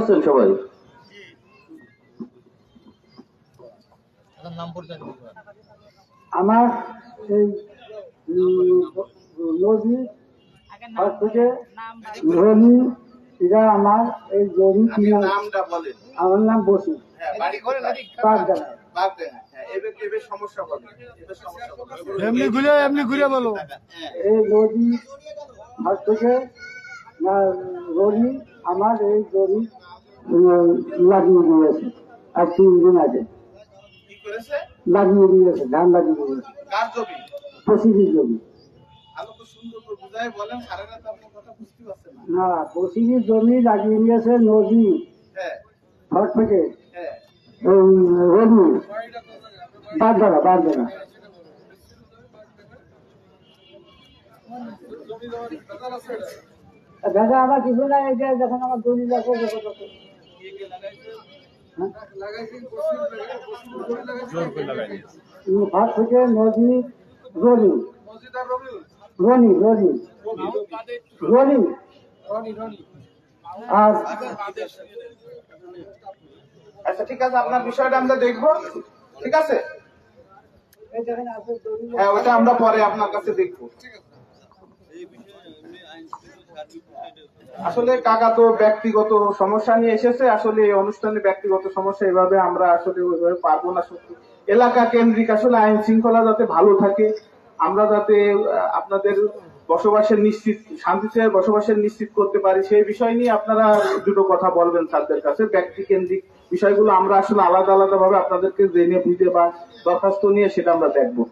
আছেন সবাই? আমার এই নদী থেকে রনি, এরা আমার এই জমি কিনা। আমার নাম বসু, এমনি ঘুরে বলো। এই নদী হাত থেকে রনি আমার এই জমি লাগিয়ে দিয়েছে আর 3 দিন আগে লাগিয়ে দিয়েছে, ধান লাগিয়ে দিয়েছে। পঁচিশের জমি না, পঁচিশের জমি লাগিয়ে নিয়েছে নদী ঘর থেকে রবি বারদানা ভেজা আমার কিছু না। এই যে যখন আমার দলিল আছে ঘর থেকে নদী রনি রনি রনি রনি আর আচ্ছা ঠিক আছে, আপনার বিষয়টা আমরা দেখবো। ঠিক আছে, হ্যাঁ ওটা আমরা পরে আপনার কাছে দেখবো। আসলে কাকা তো ব্যক্তিগত সমস্যা নিয়ে এসেছে। আসলে এই অনুষ্ঠানে ব্যক্তিগত সমস্যা এভাবে আমরা আসলে ওইভাবে পারবো না। সত্যি এলাকা কেন্দ্রিক আসলে আইন শৃঙ্খলা যাতে ভালো থাকে, আমরা যাতে আপনাদের বসবাসের নিশ্চিত, শান্তিতে বসবাসের নিশ্চিত করতে পারি, সেই বিষয় নিয়ে আপনারা দুটো কথা বলবেন স্যারদের কাছে। ব্যক্তি কেন্দ্রিক বিষয়গুলো আমরা আসলে আলাদা আলাদা ভাবে আপনাদেরকে জেনে বুঝে বা দরখাস্ত নিয়ে সেটা আমরা দেখবো।